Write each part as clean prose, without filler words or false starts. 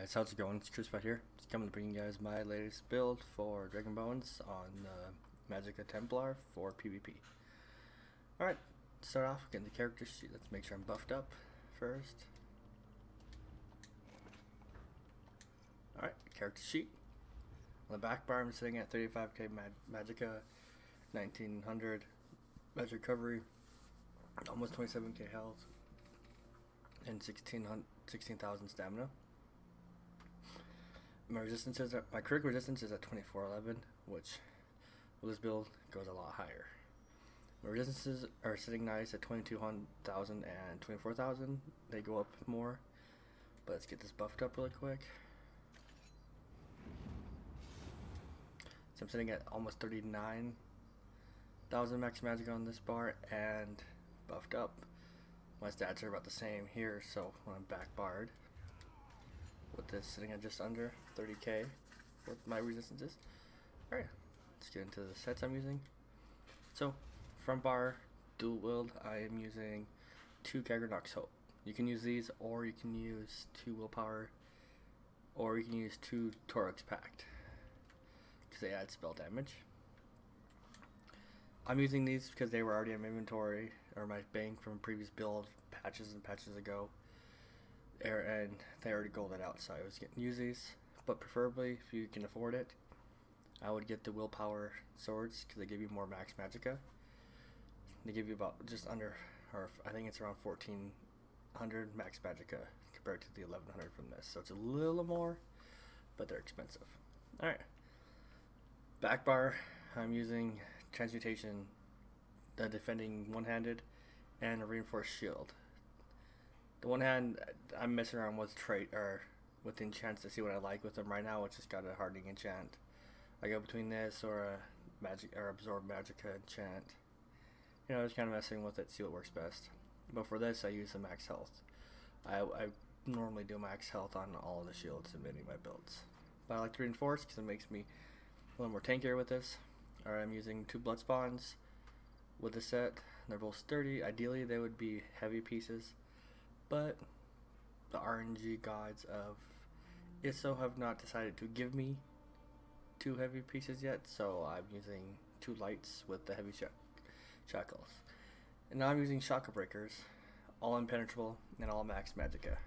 Guys, how's it going? It's Crucefyds here. Just coming to bring you guys my latest build for Dragon Bones on Magicka Templar for PvP. Alright, to start off, getting the character sheet. Let's make sure I'm buffed up first. Alright, character sheet. On the back bar, I'm sitting at 35k Magicka, 1900 magic recovery, almost 27k health, and 16,000 stamina. My crit resistance is at 2411, which with this build goes a lot higher. My resistances are sitting nice at 22,000 and 24,000. They go up more, but let's get this buffed up really quick. So I'm sitting at almost 39,000 max magic on this bar and buffed up. My stats are about the same here, so when I'm back barred, with this sitting at just under 30k with my resistances. Alright, let's get into the sets I'm using. So, front bar, dual wield, I am using 2 Gagger Nox Hope. You can use these, or you can use 2 Willpower, or you can use 2 Torx Pact, because they add spell damage. I'm using these because they were already in my inventory, or my bank from previous build patches and patches ago. And they already golded out, so I was getting use these. But preferably, if you can afford it, I would get the willpower swords because they give you more max magicka. They give you about just under, or I think it's around 1400 max magicka compared to the 1100 from this. So it's a little more, but they're expensive. Alright. Back bar, I'm using transmutation, defending one-handed, and a reinforced shield. The one hand, I'm messing around with trait or with enchants to see what I like with them right now. It's just got a hardening enchant. I go between this or a magic or absorb magicka enchant. You know, just kind of messing with it, see what works best. But for this, I use the max health. I normally do max health on all of the shields in many of my builds. But I like to reinforce because it makes me a little more tankier with this. Alright, I'm using 2 blood spawns with the set. They're both sturdy. Ideally, they would be heavy pieces. But the RNG gods of ISO have not decided to give me 2 heavy pieces yet, so I'm using 2 lights with the heavy shackles. And now I'm using Chakra Breakers, all impenetrable and all max magicka.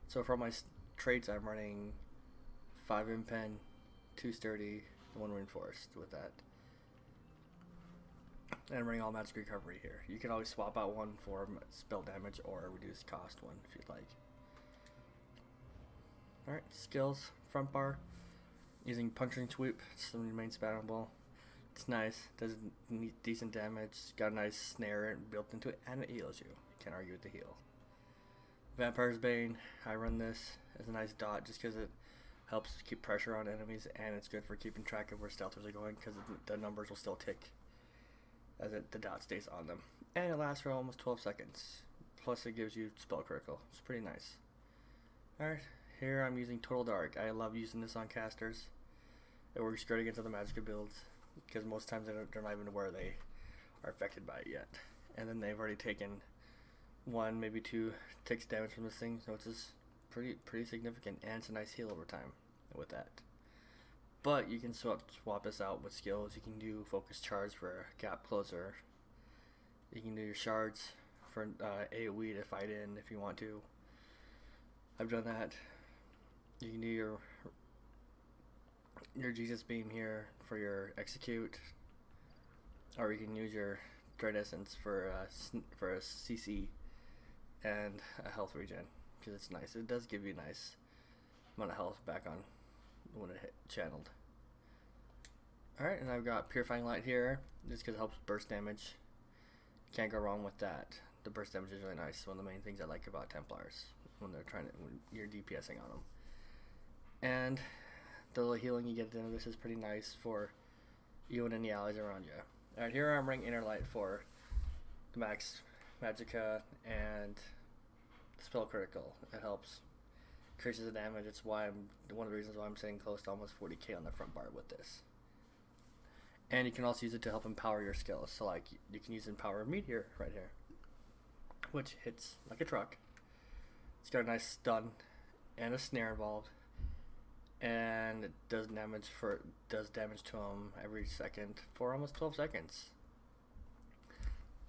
So for all my traits, I'm running 5 impen, 2 sturdy, 1 reinforced with that. And I'm running all magic recovery here. You can always swap out one for spell damage or a reduced cost one if you'd like. Alright, skills, front bar, using puncturing sweep, some remains spammable. It's nice, does decent damage, got a nice snare built into it, and it heals you. Can't argue with the heal. Vampire's Bane, I run this as a nice dot just because it helps keep pressure on enemies, and it's good for keeping track of where stealthers are going because the numbers will still tick as the dot stays on them. And it lasts for almost 12 seconds. Plus it gives you spell critical. It's pretty nice. Alright, here I'm using Total Dark. I love using this on casters. It works great against other Magicka builds because most times they're not even aware they are affected by it yet. And then they've already taken 1, maybe 2 ticks damage from this thing, so it's just pretty significant, and it's a nice heal over time with that. But you can swap this out with skills. You can do focus charge for a gap closer. You can do your shards for AoE to fight in if you want to. I've done that. You can do your Jesus beam here for your execute, or you can use your Dread Essence for a CC and a health regen because it's nice. It does give you a nice amount of health back on when it channeled. Alright, and I've got Purifying Light here just because it helps burst damage. Can't go wrong with that. The burst damage is really nice. One of the main things I like about Templars when you're DPSing on them. And the little healing you get at the end of this is pretty nice for you and any allies around you. Alright, here I'm running Inner Light for the max magicka and spell critical. It helps. Increases the damage. It's why one of the reasons why I'm sitting close to almost 40k on the front bar with this. And you can also use it to help empower your skills. So like you can use Empower Meteor right here, which hits like a truck. It's got a nice stun and a snare involved, and it does damage to him every second for almost 12 seconds.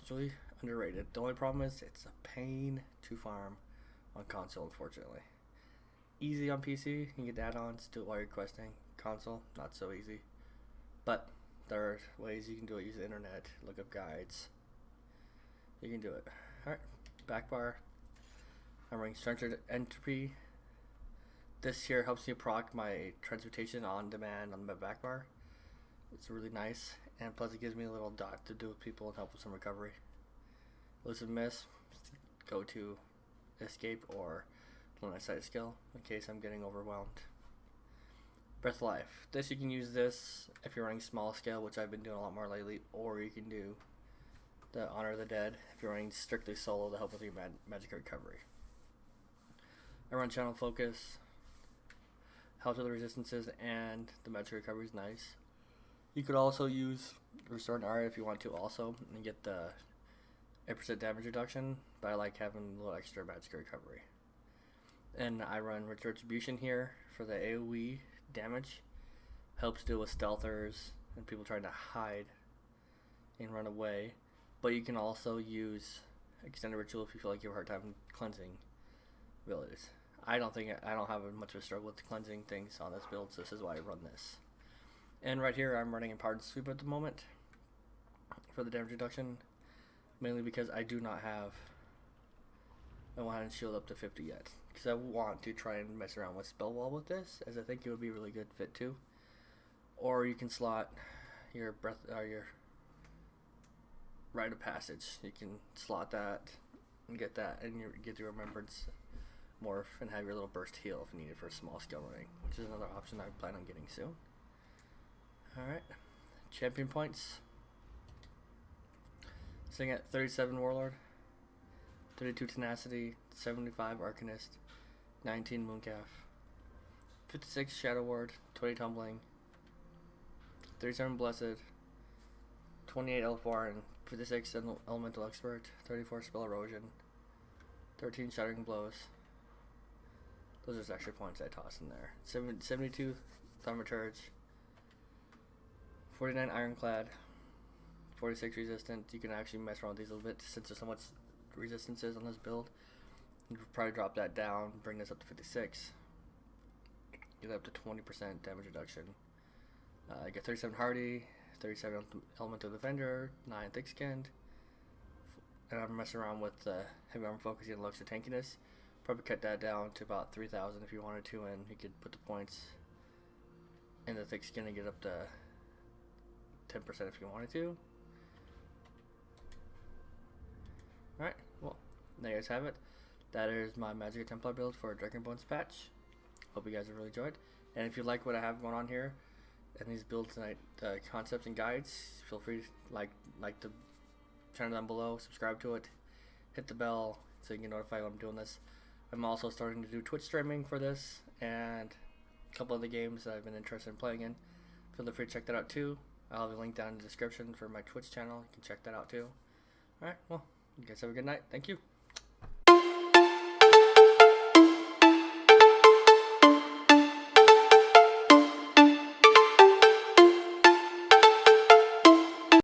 It's really underrated. The only problem is it's a pain to farm on console, unfortunately. Easy on PC, you can get add-ons, do it while you're questing. Console, not so easy. But there are ways you can do it. Use the internet, look up guides. You can do it. Alright, Magplar. I'm running Structured Entropy. This here helps me proc my transmutation on demand on my Magplar. It's really nice, and plus it gives me a little dot to do with people and help with some recovery. Elusive Miss, go to escape or line of sight skill in case I'm getting overwhelmed. Breath of Life. This, you can use this if you're running small scale, which I've been doing a lot more lately, or you can do the Honor of the Dead if you're running strictly solo to help with your magic recovery. I run Channel Focus, helps with the resistances, and the magic recovery is nice. You could also use Restore an Aria if you want to also, and get the 8% damage reduction, but I like having a little extra magic recovery. And I run Retribution here for the AoE damage. Helps deal with stealthers and people trying to hide and run away. But you can also use Extended Ritual if you feel like you have a hard time cleansing abilities. I don't have much of a struggle with cleansing things on this build, so this is why I run this. And right here I'm running Empowered Sweep at the moment for the damage reduction, mainly because I do not have a one-handed shield up to 50 yet, because I want to try and mess around with Spell Wall with this, as I think it would be a really good fit too. Or you can slot your your Rite of Passage. You can slot that and get that, and you get your Remembrance morph and have your little burst heal if you need it for a small scale running, which is another option I plan on getting soon. Alright, champion points. Sitting at 37 Warlord, 32 Tenacity, 75 Arcanist, 19 Mooncalf, 56 Shadow Ward, 20 Tumbling, 37 Blessed, 28 Elfbar, and 56 Elemental Expert, 34 Spell Erosion, 13 Shattering Blows. Those are just extra points I tossed in there. 72 Thaumaturge, 49 Ironclad, 46 Resistant. You can actually mess around with these a little bit since there's so much resistances on this build. You could probably drop that down, bring this up to 56. Get up to 20% damage reduction. I get 37 Hardy, 37 Elemental Defender, 9 Thick Skinned. And I'm messing around with Heavy Armor Focusing and Luxury Tankiness. Probably cut that down to about 3,000 if you wanted to, and you could put the points in the Thick Skin and get up to 10% if you wanted to. Alright, well, there you guys have it. That is my Magicka Templar build for Dragon Bones patch. Hope you guys have really enjoyed. And if you like what I have going on here and these builds tonight, concepts and guides, feel free to like the channel down below, subscribe to it, hit the bell so you can get notified when I'm doing this. I'm also starting to do Twitch streaming for this and a couple other games that I've been interested in playing in. Feel free to check that out too. I'll have a link down in the description for my Twitch channel. You can check that out too. Alright, well, you guys have a good night. Thank you.